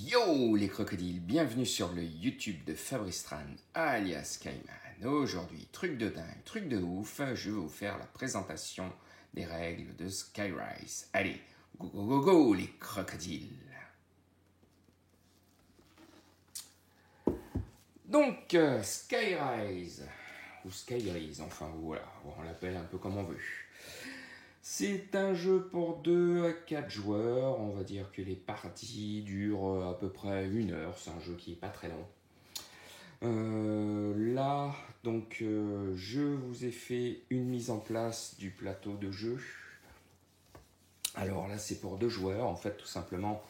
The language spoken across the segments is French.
Yo les crocodiles, bienvenue sur le YouTube de Fabrice Tran alias Kaiman. Aujourd'hui, truc de dingue, truc de ouf, je vais vous faire la présentation des règles de Skyrise. Allez, go go go go les crocodiles. Donc, Skyrise, ou Skyrise, enfin voilà, on l'appelle un peu comme on veut. C'est un jeu pour 2 à 4 joueurs, on va dire que les parties durent à peu près 1 heure, c'est un jeu qui n'est pas très long. Là, donc, je vous ai fait une mise en place du plateau de jeu. Alors là, c'est pour 2 joueurs, en fait, tout simplement.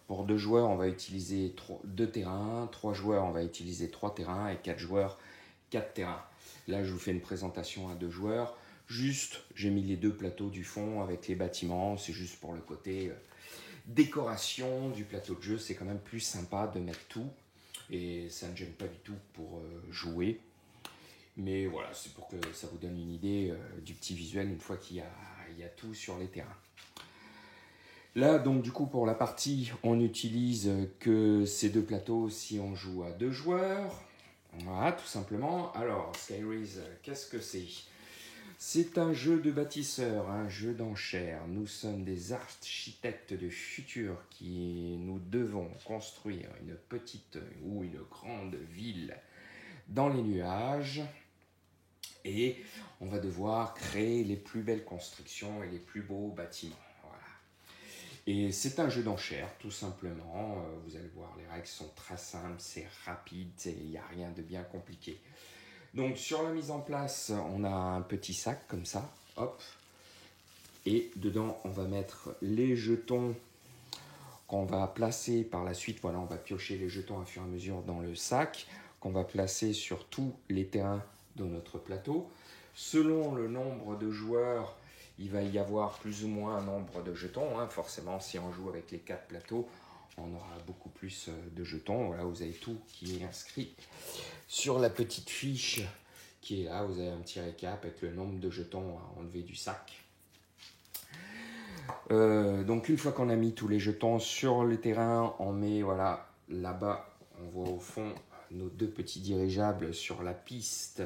Pour 2 joueurs, on va utiliser 2 terrains, 3 joueurs, on va utiliser 3 terrains, et 4 joueurs, 4 terrains. Là, je vous fais une présentation à 2 joueurs. Juste, j'ai mis les 2 plateaux du fond avec les bâtiments. C'est juste pour le côté décoration du plateau de jeu. C'est quand même plus sympa de mettre tout. Et ça ne gêne pas du tout pour jouer. Mais voilà, c'est pour que ça vous donne une idée du petit visuel une fois qu'il y a tout sur les terrains. Là, donc du coup, pour la partie, on n'utilise que ces 2 plateaux si on joue à 2 joueurs. Voilà, tout simplement. Alors, Skyrise, qu'est-ce que c'est ? C'est un jeu de bâtisseurs, un jeu d'enchères. Nous sommes des architectes de futur qui nous devons construire une petite ou une grande ville dans les nuages. Et on va devoir créer les plus belles constructions et les plus beaux bâtiments. Voilà. Et c'est un jeu d'enchères, tout simplement. Vous allez voir, les règles sont très simples, c'est rapide, il n'y a rien de bien compliqué. Donc sur la mise en place, on a un petit sac comme ça, hop. Et dedans, on va mettre les jetons qu'on va placer par la suite. Voilà, on va piocher les jetons à fur et à mesure dans le sac, qu'on va placer sur tous les terrains de notre plateau. Selon le nombre de joueurs, il va y avoir plus ou moins un nombre de jetons. Forcément, si on joue avec les 4 plateaux, on aura beaucoup plus de jetons. Voilà, vous avez tout qui est inscrit sur la petite fiche qui est là. Vous avez un petit récap avec le nombre de jetons à enlever du sac. Donc une fois qu'on a mis tous les jetons sur le terrain, on met, voilà, là-bas, on voit au fond nos 2 petits dirigeables sur la piste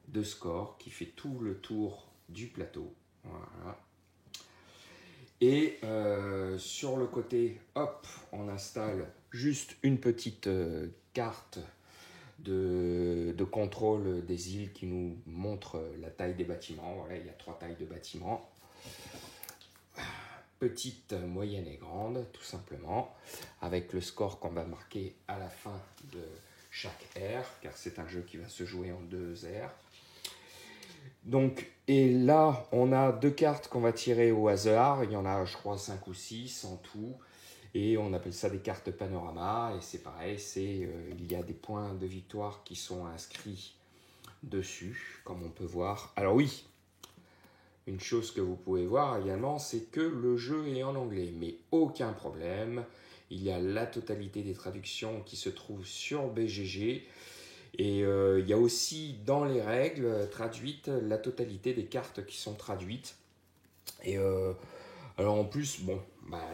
de score qui fait tout le tour du plateau. Voilà. Et sur le côté, hop, on installe juste une petite carte de contrôle des îles qui nous montre la taille des bâtiments. Voilà, il y a 3 tailles de bâtiments. Petite, moyenne et grande, tout simplement, avec le score qu'on va marquer à la fin de chaque ère, car c'est un jeu qui va se jouer en 2 ères. Donc, et là, on a 2 cartes qu'on va tirer au hasard. Il y en a, je crois, 5 ou 6 en tout. Et on appelle ça des cartes panorama. Et c'est pareil, il y a des points de victoire qui sont inscrits dessus, comme on peut voir. Alors oui, une chose que vous pouvez voir également, c'est que le jeu est en anglais. Mais aucun problème. Il y a la totalité des traductions qui se trouvent sur BGG. Et il y a aussi dans les règles traduites la totalité des cartes qui sont traduites. Et alors en plus, bon,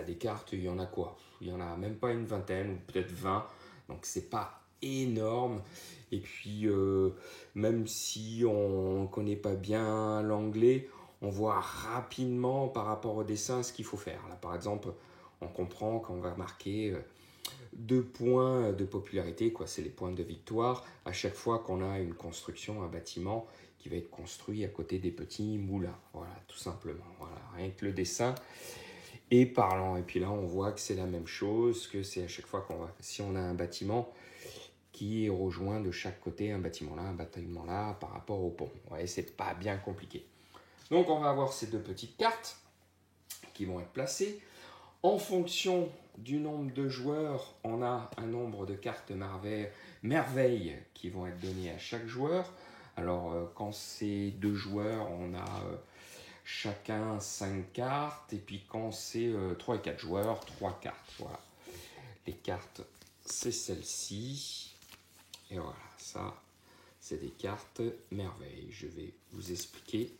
des cartes, il y en a quoi ? Il y en a même pas une vingtaine ou peut-être 20. Donc c'est pas énorme. Et puis même si on ne connaît pas bien l'anglais, on voit rapidement par rapport au dessin ce qu'il faut faire. Là par exemple, on comprend qu'on va marquer 2 points de popularité, quoi, c'est les points de victoire, à chaque fois qu'on a une construction, un bâtiment qui va être construit à côté des petits moulins. Voilà, tout simplement. Voilà, rien que le dessin est parlant. Et puis là, on voit que c'est la même chose, que c'est à chaque fois si on a un bâtiment qui rejoint de chaque côté un bâtiment là par rapport au pont. Ouais, c'est pas bien compliqué. Donc on va avoir ces 2 petites cartes qui vont être placées. En fonction du nombre de joueurs, on a un nombre de cartes merveilles qui vont être données à chaque joueur. Alors, quand c'est 2 joueurs, on a chacun 5 cartes. Et puis, quand c'est 3 et 4 joueurs, 3 cartes. Voilà. Les cartes, c'est celle-ci. Et voilà, ça, c'est des cartes merveilles. Je vais vous expliquer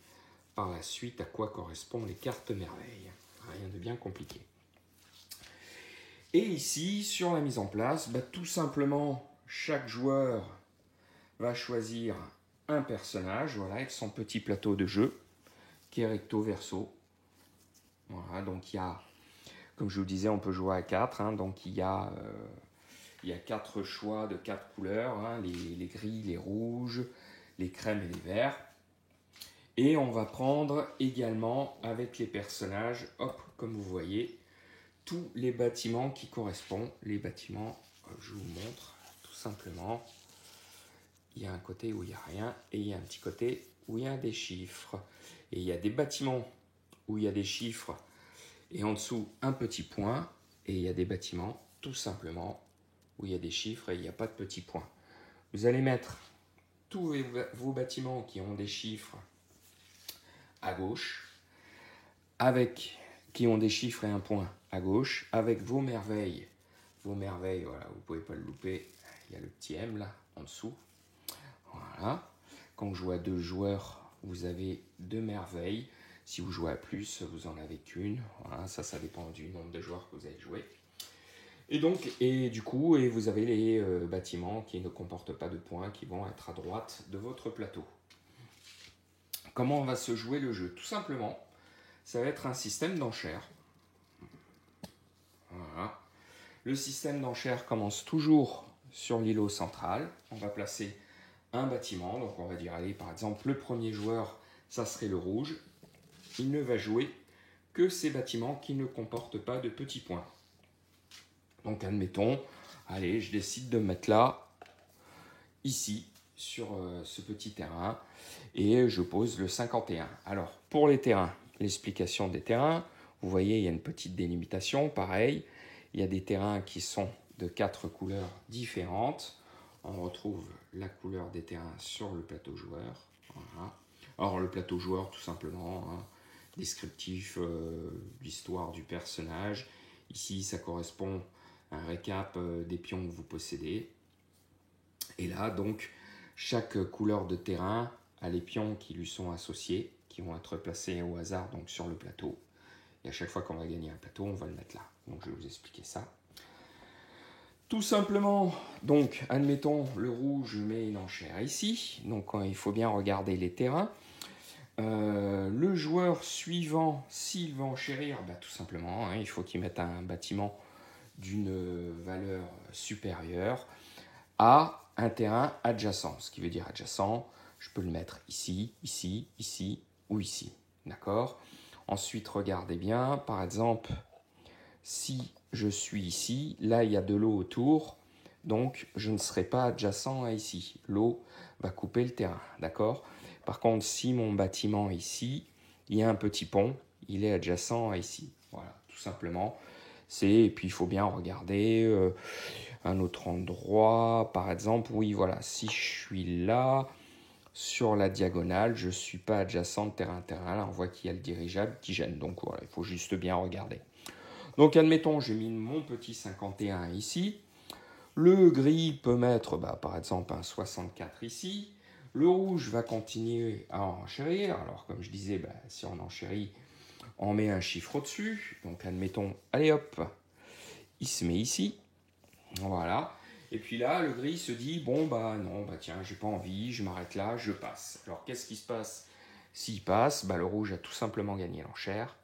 par la suite à quoi correspondent les cartes merveilles. Rien de bien compliqué. Et ici, sur la mise en place, tout simplement, chaque joueur va choisir un personnage, voilà, avec son petit plateau de jeu, qui est recto verso. Voilà, donc il y a, comme je vous disais, on peut jouer à 4, hein, donc il y a 4 choix de 4 couleurs, hein, les gris, les rouges, les crèmes et les verts. Et on va prendre également avec les personnages, hop, comme vous voyez, tous les bâtiments qui correspondent. Les bâtiments, je vous montre tout simplement. Il y a un côté où il n'y a rien et il y a un petit côté où il y a des chiffres. Et il y a des bâtiments où il y a des chiffres et en dessous un petit point. Et il y a des bâtiments tout simplement où il y a des chiffres et il n'y a pas de petits points. Vous allez mettre tous vos bâtiments qui ont des chiffres à gauche, qui ont des chiffres et un point à gauche, avec vos merveilles, voilà, vous ne pouvez pas le louper, il y a le petit M là, en dessous, voilà. Quand je joue à 2 joueurs, vous avez 2 merveilles, si vous jouez à plus, vous en avez qu'une, voilà, ça dépend du nombre de joueurs que vous allez jouer. Et donc, du coup, vous avez les bâtiments qui ne comportent pas de points, qui vont être à droite de votre plateau. Comment va se jouer le jeu? Tout simplement, ça va être un système d'enchères. Voilà. Le système d'enchères commence toujours sur l'îlot central. On va placer un bâtiment. Donc on va dire, allez, par exemple, le premier joueur, ça serait le rouge. Il ne va jouer que ces bâtiments qui ne comportent pas de petits points. Donc admettons, allez, je décide de me mettre là, ici, sur ce petit terrain, et je pose le 51. Alors, pour les terrains, l'explication des terrains, vous voyez, il y a une petite délimitation, pareil, il y a des terrains qui sont de 4 couleurs différentes. On retrouve la couleur des terrains sur le plateau joueur. Voilà. Alors, le plateau joueur, tout simplement, hein, descriptif, l'histoire du personnage. Ici, ça correspond à un récap des pions que vous possédez. Et là, donc, chaque couleur de terrain a les pions qui lui sont associés, qui vont être placés au hasard donc, sur le plateau. Et à chaque fois qu'on va gagner un plateau, on va le mettre là. Donc je vais vous expliquer ça. Tout simplement, donc, admettons, le rouge met une enchère ici. Donc il faut bien regarder les terrains. Le joueur suivant, s'il veut enchérir, tout simplement, hein, il faut qu'il mette un bâtiment d'une valeur supérieure à un terrain adjacent. Ce qui veut dire adjacent, je peux le mettre ici, ici, ici ou ici. D'accord? Ensuite, regardez bien, par exemple, si je suis ici, là il y a de l'eau autour, donc je ne serai pas adjacent à ici. L'eau va couper le terrain, d'accord? Par contre, si mon bâtiment est ici, il y a un petit pont, il est adjacent à ici. Voilà, tout simplement. Et puis il faut bien regarder un autre endroit, par exemple, oui, voilà, si je suis là, sur la diagonale, je ne suis pas adjacent de terrain. Là, on voit qu'il y a le dirigeable qui gêne. Donc voilà, il faut juste bien regarder. Donc admettons, j'ai mis mon petit 51 ici. Le gris peut mettre, par exemple, un 64 ici. Le rouge va continuer à enchérir. Alors comme je disais, si on enchérit, on met un chiffre au-dessus. Donc admettons, allez hop, il se met ici. Voilà. Et puis là, le gris se dit, bon, non, tiens, j'ai pas envie, je m'arrête là, je passe. Alors, qu'est-ce qui se passe? S'il passe, le rouge a tout simplement gagné l'enchère.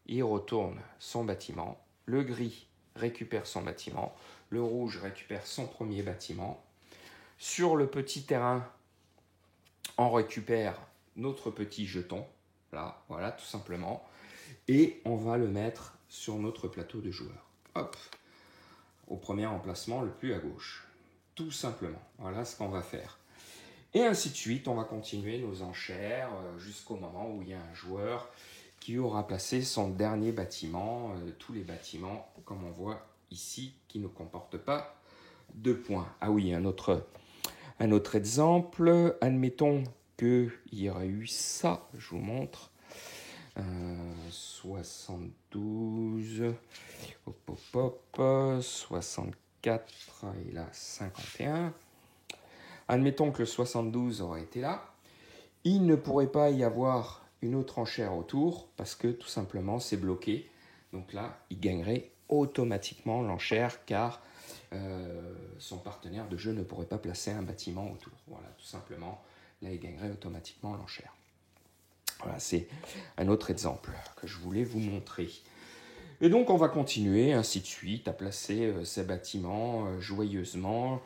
Il retourne son bâtiment. Le gris récupère son bâtiment. Le rouge récupère son premier bâtiment. Sur le petit terrain, on récupère notre petit jeton. Là, voilà, tout simplement. Et on va le mettre sur notre plateau de joueurs. Hop, au premier emplacement le plus à gauche. Tout simplement. Voilà ce qu'on va faire. Et ainsi de suite, on va continuer nos enchères jusqu'au moment où il y a un joueur qui aura placé son dernier bâtiment, tous les bâtiments, comme on voit ici, qui ne comportent pas de points. Ah oui, un autre exemple. Admettons qu'il y aurait eu ça, je vous montre. 72, 64 et là 51. Admettons que le 72 aurait été là. Il ne pourrait pas y avoir une autre enchère autour parce que tout simplement c'est bloqué. Donc là, il gagnerait automatiquement l'enchère car son partenaire de jeu ne pourrait pas placer un bâtiment autour. Voilà, tout simplement, là il gagnerait automatiquement l'enchère. Voilà, c'est un autre exemple que je voulais vous montrer. Et donc on va continuer ainsi de suite à placer ces bâtiments joyeusement.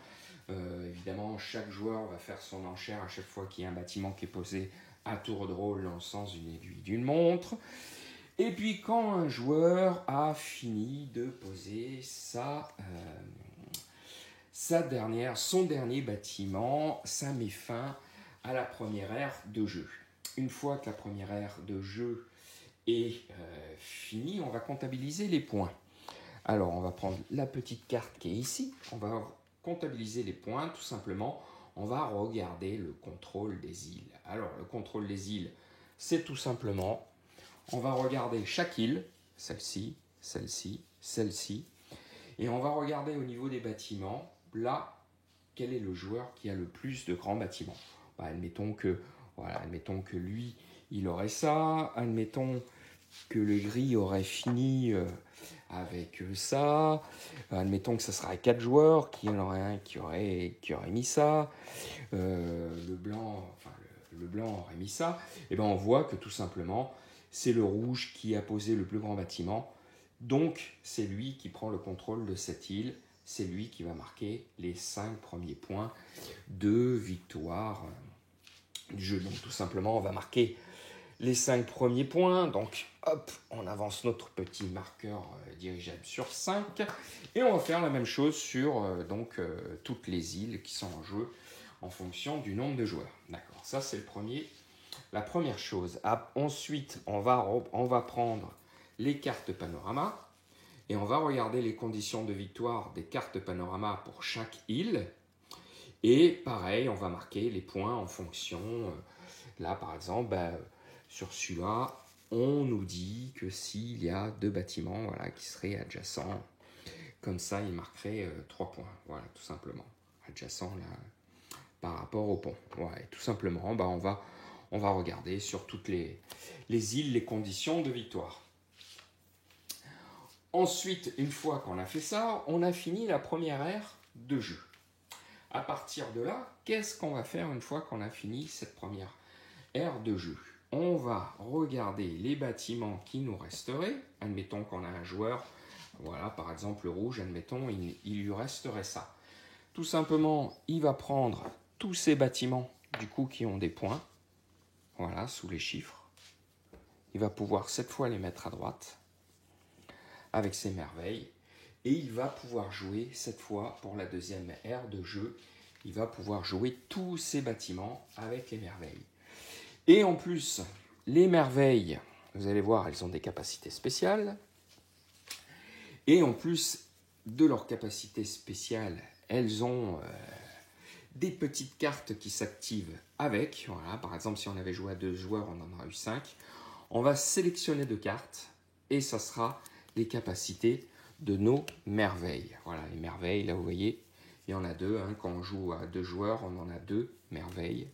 Évidemment, chaque joueur va faire son enchère à chaque fois qu'il y a un bâtiment qui est posé à tour de rôle dans le sens d'une aiguille d'une montre. Et puis quand un joueur a fini de poser son dernier bâtiment, ça met fin à la première ère de jeu. Une fois que la première ère de jeu est finie, on va comptabiliser les points. Alors on va prendre la petite carte qui est ici, on va comptabiliser les points, tout simplement, on va regarder le contrôle des îles. Alors, le contrôle des îles, c'est tout simplement, on va regarder chaque île, celle-ci, celle-ci, celle-ci, et on va regarder au niveau des bâtiments, là, quel est le joueur qui a le plus de grands bâtiments. Admettons que lui, il aurait ça, admettons que le gris aurait fini avec ça, admettons que ce sera 4 joueurs, qu'il y en aurait un qui aurait mis ça, le blanc aurait mis ça, et bien on voit que tout simplement c'est le rouge qui a posé le plus grand bâtiment, donc c'est lui qui prend le contrôle de cette île, c'est lui qui va marquer les 5 premiers points de victoire du jeu. Donc tout simplement on va marquer les 5 premiers points, donc hop, on avance notre petit marqueur dirigeable sur 5, et on va faire la même chose sur toutes les îles qui sont en jeu en fonction du nombre de joueurs. D'accord, ça c'est la première chose. Ensuite, on va prendre les cartes panorama, et on va regarder les conditions de victoire des cartes panorama pour chaque île, et pareil, on va marquer les points en fonction, là par exemple, sur celui-là, on nous dit que s'il y a 2 bâtiments qui seraient adjacents, comme ça, il marquerait 3 points. Voilà, tout simplement. Adjacents là, par rapport au pont. Ouais, tout simplement, on va regarder sur toutes les îles les conditions de victoire. Ensuite, une fois qu'on a fait ça, on a fini la première ère de jeu. À partir de là, qu'est-ce qu'on va faire une fois qu'on a fini cette première ère de jeu ? On va regarder les bâtiments qui nous resteraient. Admettons qu'on a un joueur, voilà, par exemple le rouge, admettons, il lui resterait ça. Tout simplement, il va prendre tous ces bâtiments, du coup, qui ont des points, voilà, sous les chiffres. Il va pouvoir cette fois les mettre à droite, avec ses merveilles, et il va pouvoir jouer, cette fois, pour la deuxième ère de jeu, il va pouvoir jouer tous ces bâtiments avec les merveilles. Et en plus, les merveilles, vous allez voir, elles ont des capacités spéciales. Et en plus de leurs capacités spéciales, elles ont des petites cartes qui s'activent avec. Voilà, par exemple, si on avait joué à 2 joueurs, on en aura eu 5. On va sélectionner 2 cartes et ça sera les capacités de nos merveilles. Voilà, les merveilles, là vous voyez, il y en a 2. Quand on joue à 2 joueurs, on en a 2 merveilles.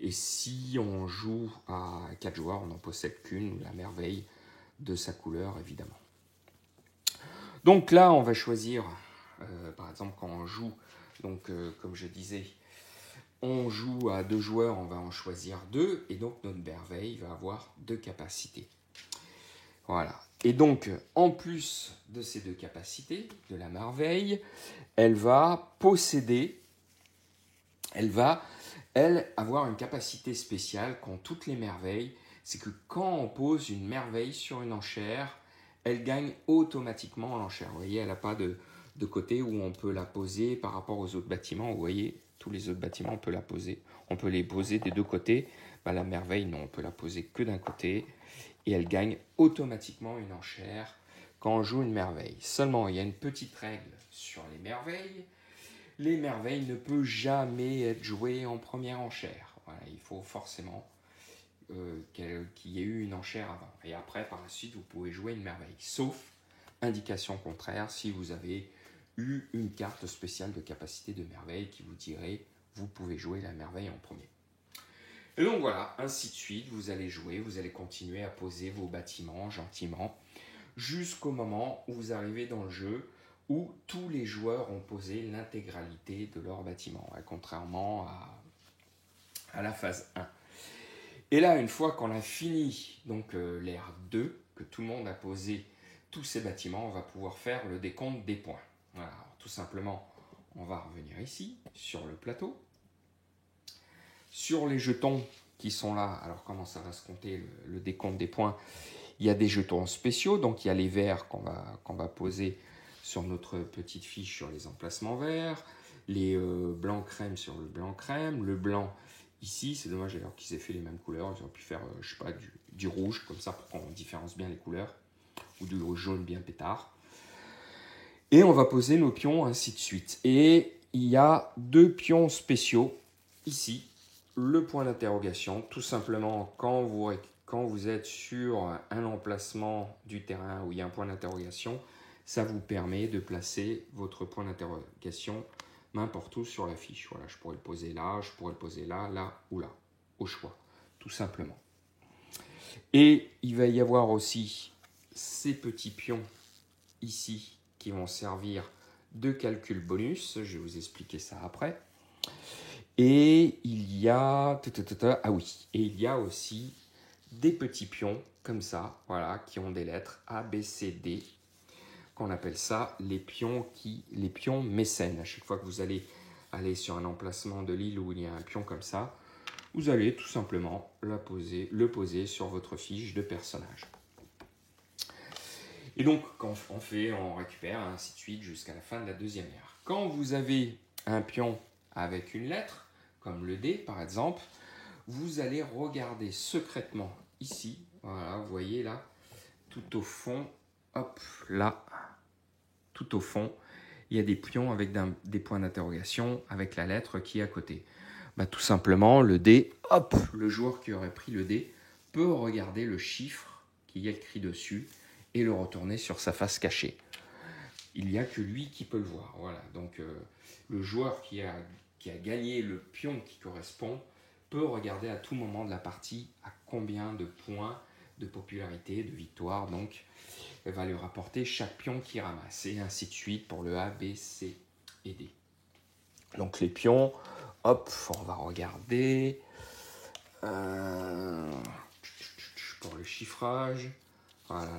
Et si on joue à 4 joueurs, on n'en possède qu'une, la merveille de sa couleur, évidemment. Donc là, on va choisir, par exemple, quand on joue, comme je disais, on joue à 2 joueurs, on va en choisir 2, et donc notre merveille va avoir 2 capacités. Voilà. Et donc, en plus de ces 2 capacités, de la merveille, elle va posséder, avoir une capacité spéciale qu'ont toutes les merveilles, c'est que quand on pose une merveille sur une enchère, elle gagne automatiquement l'enchère. Vous voyez, elle n'a pas de côté où on peut la poser par rapport aux autres bâtiments. Vous voyez, tous les autres bâtiments, on peut les poser des 2 côtés. La merveille, non, on peut la poser que d'un côté, et elle gagne automatiquement une enchère quand on joue une merveille. Seulement, il y a une petite règle sur les merveilles. Les merveilles ne peuvent jamais être jouées en première enchère. Voilà, il faut forcément qu'il y ait eu une enchère avant. Et après, par la suite, vous pouvez jouer une merveille. Sauf indication contraire, si vous avez eu une carte spéciale de capacité de merveille qui vous dirait vous pouvez jouer la merveille en premier. Et donc voilà, ainsi de suite, vous allez jouer, vous allez continuer à poser vos bâtiments gentiment jusqu'au moment où vous arrivez dans le jeu où tous les joueurs ont posé l'intégralité de leur bâtiment, contrairement à la phase 1. Et là, une fois qu'on a fini donc l'ère 2, que tout le monde a posé tous ses bâtiments, on va pouvoir faire le décompte des points. Voilà, alors, tout simplement, on va revenir ici, sur le plateau. Sur les jetons qui sont là, alors comment ça va se compter le décompte des points? Il y a des jetons spéciaux, donc il y a les verts qu'on va poser sur notre petite fiche sur les emplacements verts, les blancs crème sur le blanc crème, le blanc ici, c'est dommage d'ailleurs qu'ils aient fait les mêmes couleurs, ils auraient pu faire, je sais pas, du rouge, comme ça pour qu'on différencie bien les couleurs, ou du jaune bien pétard. Et on va poser nos pions ainsi de suite. Et il y a 2 pions spéciaux ici, le point d'interrogation, tout simplement quand vous êtes sur un emplacement du terrain où il y a un point d'interrogation, ça vous permet de placer votre point d'interrogation n'importe où sur la fiche. Voilà, je pourrais le poser là, je pourrais le poser là, là ou là, au choix, tout simplement. Et il va y avoir aussi ces petits pions ici qui vont servir de calcul bonus. Je vais vous expliquer ça après. Et il y a et il y a aussi des petits pions comme ça, voilà, qui ont des lettres A, B, C, D, qu'on appelle ça les pions mécènes. À chaque fois que vous allez aller sur un emplacement de l'île où il y a un pion comme ça, vous allez tout simplement le poser sur votre fiche de personnage. Et donc, quand on fait, on récupère, ainsi de suite, jusqu'à la fin de la deuxième ère. Quand vous avez un pion avec une lettre, comme le D par exemple, vous allez regarder secrètement ici, voilà, vous voyez là, tout au fond, hop, là, tout au fond, il y a des pions avec des points d'interrogation avec la lettre qui est à côté. Bah, tout simplement, le D, hop, le joueur qui aurait pris le D peut regarder le chiffre qui est écrit dessus et le retourner sur sa face cachée. Il n'y a que lui qui peut le voir. Voilà. Donc le joueur qui a gagné le pion qui correspond peut regarder à tout moment de la partie à combien de points de popularité, de victoire, donc elle va lui rapporter chaque pion qu'il ramasse, et ainsi de suite pour le A, B, C et D. Donc les pions, hop, on va regarder pour le chiffrage. Voilà,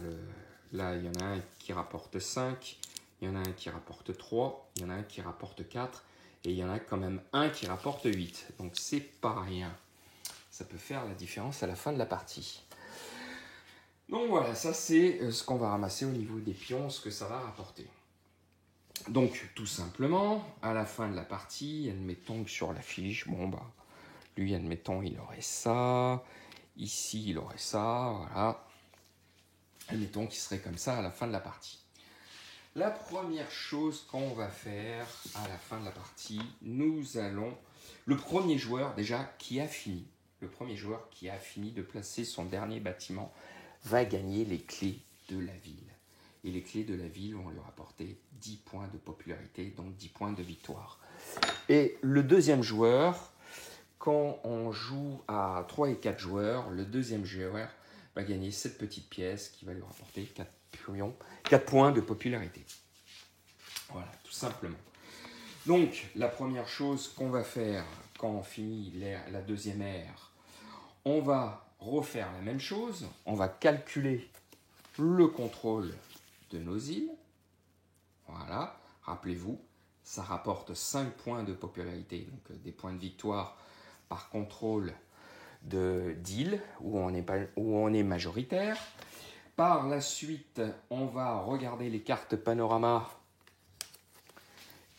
là il y en a un qui rapporte 5, il y en a un qui rapporte 3, il y en a un qui rapporte 4, et il y en a quand même un qui rapporte 8. Donc c'est pas rien. Ça peut faire la différence à la fin de la partie. Donc voilà, ça c'est ce qu'on va ramasser au niveau des pions, ce que ça va rapporter. Donc tout simplement, à la fin de la partie, admettons que sur la fiche, bon bah, lui admettons il aurait ça, ici il aurait ça, voilà. Admettons qu'il serait comme ça à la fin de la partie. La première chose qu'on va faire à la fin de la partie, nous allons... Le premier joueur déjà qui a fini, de placer son dernier bâtiment va gagner les clés de la ville. Et les clés de la ville vont lui rapporter 10 points de popularité, donc 10 points de victoire. Et le deuxième joueur, quand on joue à 3 et 4 joueurs, le deuxième joueur va gagner cette petite pièce qui va lui rapporter 4 points de popularité. Voilà, tout simplement. Donc, la première chose qu'on va faire quand on finit la deuxième ère, on va refaire la même chose. On va calculer le contrôle de nos îles. Voilà, rappelez-vous, ça rapporte 5 points de popularité, donc des points de victoire par contrôle d'île où on est majoritaire. Par la suite, on va regarder les cartes panorama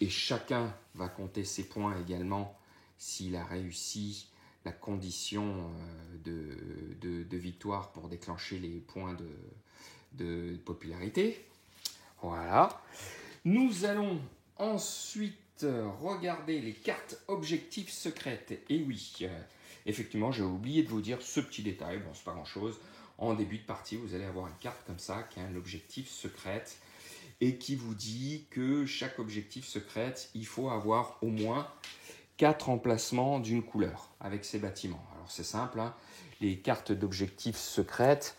et chacun va compter ses points également s'il a réussi la condition de victoire pour déclencher les points de popularité. Voilà. Nous allons ensuite regarder les cartes objectifs secrètes. Et oui, effectivement, j'ai oublié de vous dire ce petit détail. Bon, c'est pas grand-chose. En début de partie, vous allez avoir une carte comme ça qui a un objectif secret et qui vous dit que chaque objectif secret, il faut avoir au moins 4 emplacements d'une couleur avec ces bâtiments. Alors c'est simple, hein, les cartes d'objectifs secrètes,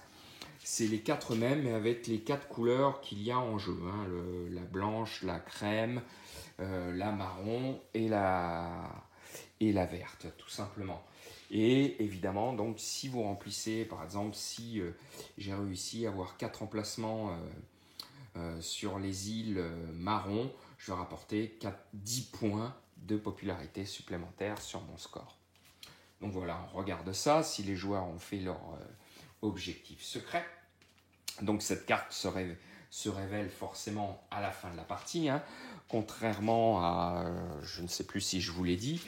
c'est les 4 mêmes, mais avec les 4 couleurs qu'il y a en jeu. Hein, la blanche, la crème, la marron et la verte, tout simplement. Et évidemment, donc, si vous remplissez, par exemple, si j'ai réussi à avoir 4 emplacements sur les îles marron, je vais rapporter 10 points de popularité supplémentaires sur mon score. Donc voilà, on regarde ça, si les joueurs ont fait leur objectif secret. Donc cette carte se révèle forcément à la fin de la partie, hein. Contrairement à, je ne sais plus si je vous l'ai dit,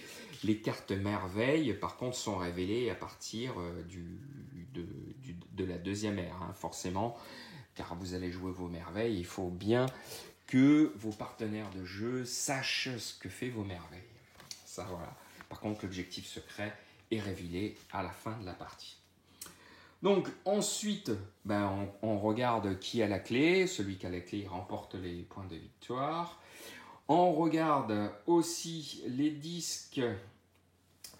les cartes merveilles par contre sont révélées à partir de la deuxième ère, hein, forcément, car vous allez jouer vos merveilles, il faut bien que vos partenaires de jeu sachent ce que fait vos merveilles. Ça, voilà. Par contre, l'objectif secret est révélé à la fin de la partie. Donc ensuite, on regarde qui a la clé. Celui qui a la clé remporte les points de victoire. On regarde aussi les disques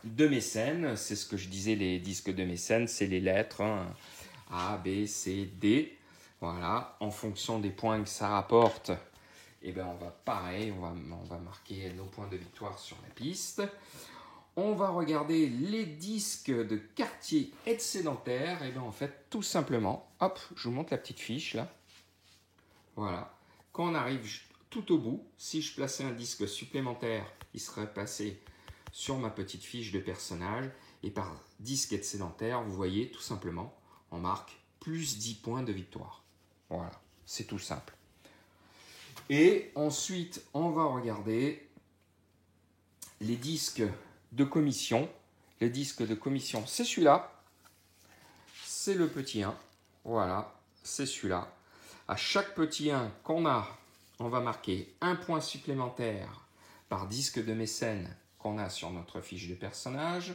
de mécène. C'est ce que je disais, les disques de mécène, c'est les lettres, hein, A, B, C, D. Voilà, en fonction des points que ça rapporte, on va pareil, on va marquer nos points de victoire sur la piste. On va regarder les disques de quartier excédentaire. Et bien en fait, tout simplement, hop, je vous montre la petite fiche là. Voilà. Quand on arrive tout au bout, si je plaçais un disque supplémentaire, il serait passé sur ma petite fiche de personnage. Et par disque excédentaire, vous voyez, tout simplement, on marque plus 10 points de victoire. Voilà, c'est tout simple. Et ensuite, on va regarder les disques de commission. Le disque de commission, c'est celui-là. C'est le petit 1. Voilà, c'est celui-là. À chaque petit 1 qu'on a, on va marquer un point supplémentaire par disque de mécène qu'on a sur notre fiche de personnage.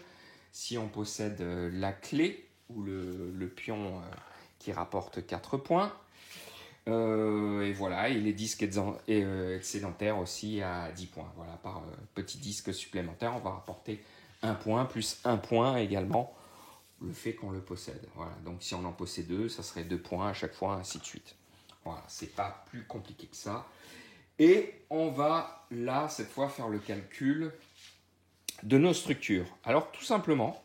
Si on possède la clé ou le pion qui rapporte 4 points. Et voilà, et les disques excédentaires aussi à 10 points. Voilà, par petit disque supplémentaire, on va rapporter 1 point plus 1 point également le fait qu'on le possède. Voilà, donc si on en possède 2, ça serait 2 points à chaque fois, ainsi de suite. Voilà, c'est pas plus compliqué que ça. Et on va là, cette fois, faire le calcul de nos structures. Alors, tout simplement,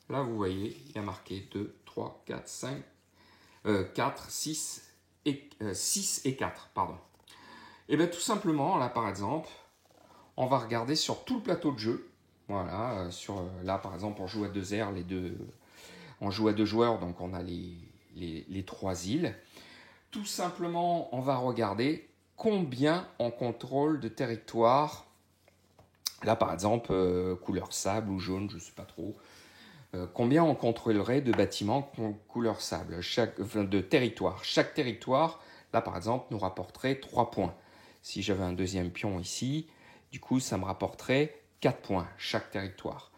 là, vous voyez, il y a marqué 2, 3, 4, 5, 4, 6 et 4, pardon. Et bien tout simplement, là par exemple, on va regarder sur tout le plateau de jeu. Voilà, là par exemple, on joue à 2 aires, on joue à 2 joueurs, donc on a les 3 îles. Tout simplement, on va regarder combien on contrôle de territoire. Là par exemple, couleur sable ou jaune, je ne sais pas trop. Combien on contrôlerait de bâtiments couleur sable, de territoire. Chaque territoire, là par exemple, nous rapporterait 3 points. Si j'avais un deuxième pion ici, du coup, ça me rapporterait 4 points, chaque territoire.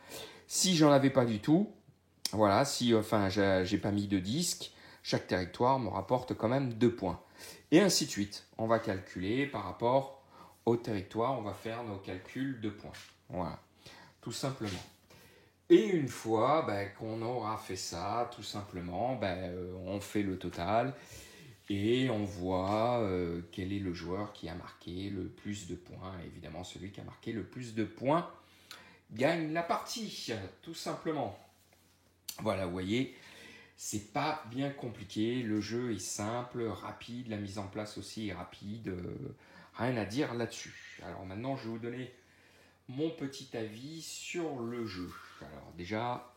Si j'en avais pas du tout, voilà, si j'ai pas mis de disque, chaque territoire me rapporte quand même 2 points. Et ainsi de suite. On va calculer par rapport au territoire, on va faire nos calculs de points. Voilà, tout simplement. Et une fois qu'on aura fait ça, tout simplement, on fait le total et on voit quel est le joueur qui a marqué le plus de points. Évidemment, celui qui a marqué le plus de points gagne la partie, tout simplement. Voilà, vous voyez, c'est pas bien compliqué. Le jeu est simple, rapide, la mise en place aussi est rapide. Rien à dire là-dessus. Alors maintenant, je vais vous donner mon petit avis sur le jeu. Alors déjà,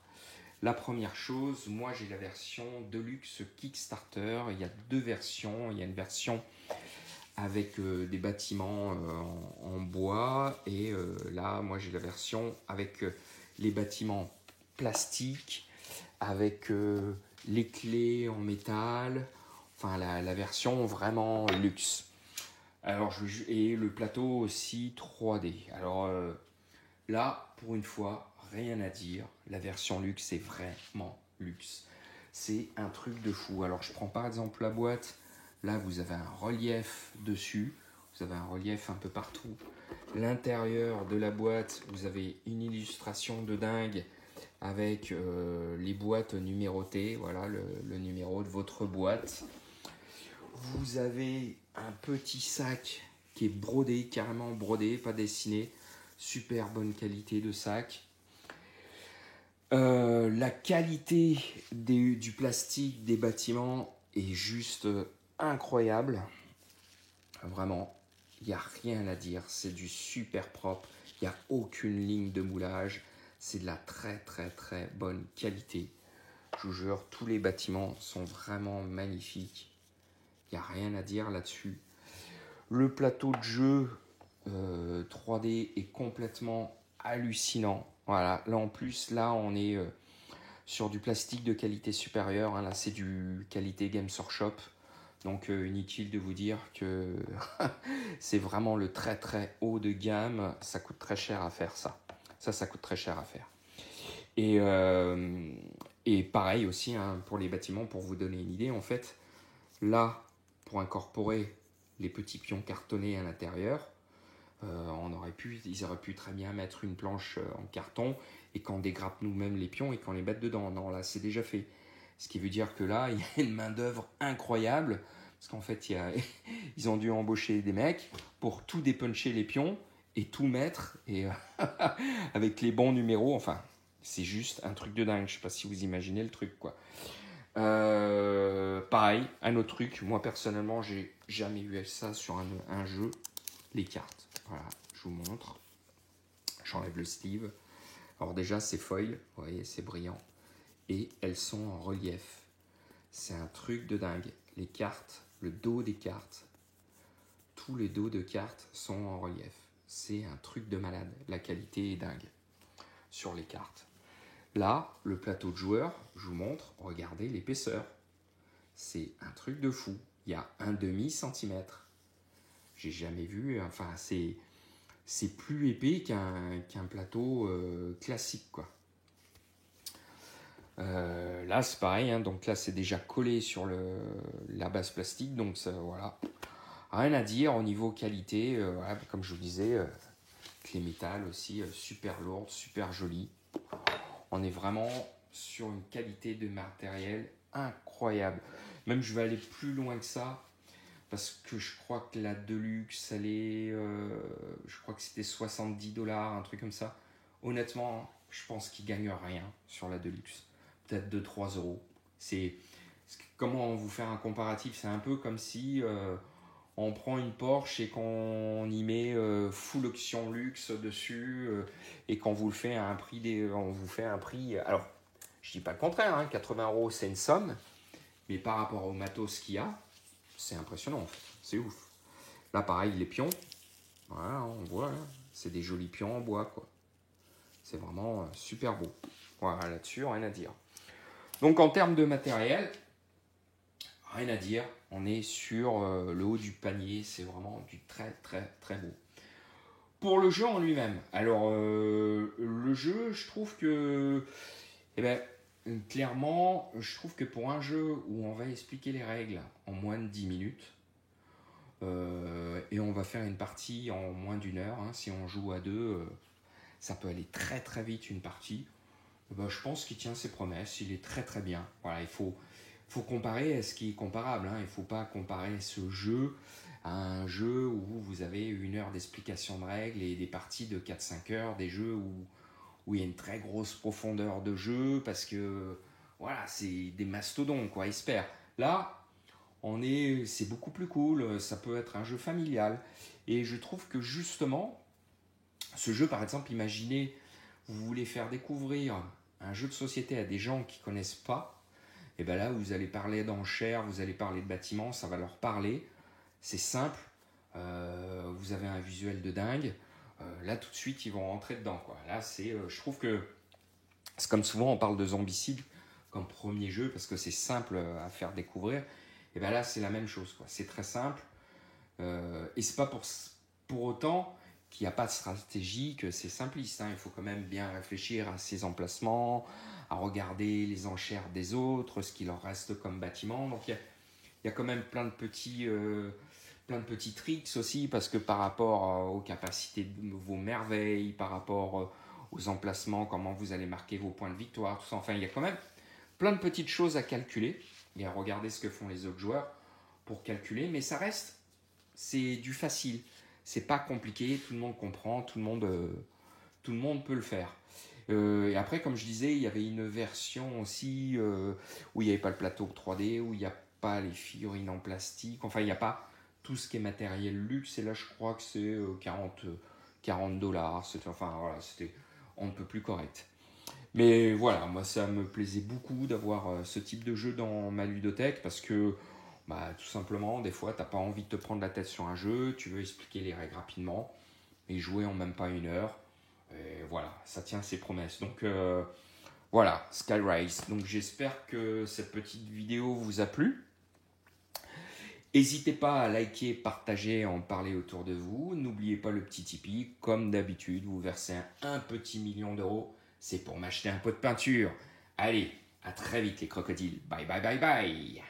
la première chose, moi j'ai la version Deluxe Kickstarter. Il y a 2 versions. Il y a une version avec des bâtiments en bois et là, moi j'ai la version avec les bâtiments plastiques, avec les clés en métal. Enfin, la version vraiment luxe. Alors, et le plateau aussi 3D. Alors là, pour une fois, rien à dire. La version luxe est vraiment luxe. C'est un truc de fou. Alors, je prends par exemple la boîte. Là, vous avez un relief dessus. Vous avez un relief un peu partout. L'intérieur de la boîte, vous avez une illustration de dingue avec les boîtes numérotées, voilà le numéro de votre boîte. Vous avez un petit sac qui est brodé, carrément brodé, pas dessiné. Super bonne qualité de sac. La qualité du plastique des bâtiments est juste incroyable. Vraiment, il n'y a rien à dire. C'est du super propre. Il n'y a aucune ligne de moulage. C'est de la très très très bonne qualité. Je vous jure, tous les bâtiments sont vraiment magnifiques. Il n'y a rien à dire là-dessus. Le plateau de jeu 3D est complètement hallucinant. Voilà, là en plus, là on est sur du plastique de qualité supérieure. Hein. Là c'est du qualité Games Workshop. Donc inutile de vous dire que c'est vraiment le très très haut de gamme. Ça coûte très cher à faire ça. Ça coûte très cher à faire. Et pareil aussi hein, pour les bâtiments, pour vous donner une idée, en fait, là, pour incorporer les petits pions cartonnés à l'intérieur, ils auraient pu très bien mettre une planche en carton et qu'on dégrappe nous-mêmes les pions et qu'on les mette dedans. Non, là, c'est déjà fait. Ce qui veut dire que là, il y a une main-d'œuvre incroyable. Parce qu'en fait, ils ont dû embaucher des mecs pour tout dépuncher les pions et tout mettre. Et avec les bons numéros, enfin, c'est juste un truc de dingue. Je sais pas si vous imaginez le truc, quoi. Pareil, un autre truc. Moi, personnellement, j'ai jamais eu ça sur un jeu. Les cartes. Voilà, je vous montre. J'enlève le sleeve. Alors déjà, c'est foil. Vous voyez, c'est brillant. Et elles sont en relief. C'est un truc de dingue. Les cartes, le dos des cartes, tous les dos de cartes sont en relief. C'est un truc de malade. La qualité est dingue sur les cartes. Là, le plateau de joueur, je vous montre, regardez l'épaisseur. C'est un truc de fou. Il y a un demi-centimètre. J'ai jamais vu, enfin c'est plus épais qu'un plateau classique, quoi. Là c'est pareil, hein, donc là c'est déjà collé sur la base plastique, donc ça, voilà, rien à dire au niveau qualité. Voilà, comme je vous disais, clé métal aussi super lourde, super jolie. On est vraiment sur une qualité de matériel incroyable. Même je vais aller plus loin que ça parce que je crois que la Deluxe elle est, je crois que c'était 70$, un truc comme ça. Honnêtement, je pense qu'ils gagnent rien sur la Deluxe. Peut-être 2-3 euros. Comment vous faire un comparatif? C'est un peu comme si on prend une Porsche et qu'on y met full option luxe dessus et qu'on vous le fait à un prix on vous fait un prix. Alors, je dis pas le contraire, hein, 80 € c'est une somme, mais par rapport au matos qu'il y a, c'est impressionnant en fait. C'est ouf. Là, pareil, les pions, voilà, on voit, hein, c'est des jolis pions en bois, quoi. C'est vraiment super beau. Voilà, là-dessus, rien à dire. Donc en termes de matériel, rien à dire. On est sur le haut du panier. C'est vraiment du très très très beau. Pour le jeu en lui-même, alors le jeu, je trouve que, eh ben, clairement, je trouve que pour un jeu où on va expliquer les règles en moins de 10 minutes, et on va faire une partie en moins d'1 heure, hein, si on joue à deux, ça peut aller très très vite une partie. Ben, je pense qu'il tient ses promesses, il est très très bien. Voilà, il faut comparer à ce qui est comparable. Hein. Il ne faut pas comparer ce jeu à un jeu où vous avez 1 heure d'explication de règles et des parties de 4-5 heures, des jeux où il y a une très grosse profondeur de jeu parce que voilà, c'est des mastodons, quoi, espère. Là, c'est beaucoup plus cool, ça peut être un jeu familial. Et je trouve que justement, ce jeu, par exemple, imaginez, vous voulez faire découvrir un jeu de société à des gens qui ne connaissent pas, et bien là, vous allez parler d'enchères, vous allez parler de bâtiments, ça va leur parler. C'est simple, vous avez un visuel de dingue. Là, tout de suite, ils vont rentrer dedans, quoi. Là, je trouve que c'est comme souvent, on parle de Zombicide comme premier jeu parce que c'est simple à faire découvrir. Et bien là, c'est la même chose, quoi. C'est très simple. Et c'est pas pour autant qu'il n'y a pas de stratégie, que c'est simpliste. Hein. Il faut quand même bien réfléchir à ses emplacements, à regarder les enchères des autres, ce qu'il leur reste comme bâtiment. Donc il y a quand même plein de petits tricks aussi, parce que par rapport aux capacités de vos merveilles, par rapport aux emplacements, comment vous allez marquer vos points de victoire, tout ça. Enfin, il y a quand même plein de petites choses à calculer et à regarder ce que font les autres joueurs pour calculer, mais ça reste, c'est du facile. C'est pas compliqué, tout le monde comprend, tout le monde peut le faire. Et après, comme je disais, il y avait une version aussi où il n'y avait pas le plateau 3D, où il n'y a pas les figurines en plastique, enfin il n'y a pas tout ce qui est matériel luxe, et là je crois que c'est 40 $, enfin voilà, c'était on ne peut plus correct. Mais voilà, moi ça me plaisait beaucoup d'avoir ce type de jeu dans ma ludothèque parce que bah, tout simplement, des fois, tu n'as pas envie de te prendre la tête sur un jeu, tu veux expliquer les règles rapidement et jouer en même pas 1 heure. Et voilà, ça tient ses promesses. Donc voilà, Sky Race. Donc j'espère que cette petite vidéo vous a plu. N'hésitez pas à liker, partager, en parler autour de vous. N'oubliez pas le petit Tipeee. Comme d'habitude, vous versez un petit million d'euros. C'est pour m'acheter un pot de peinture. Allez, à très vite les crocodiles. Bye bye bye bye.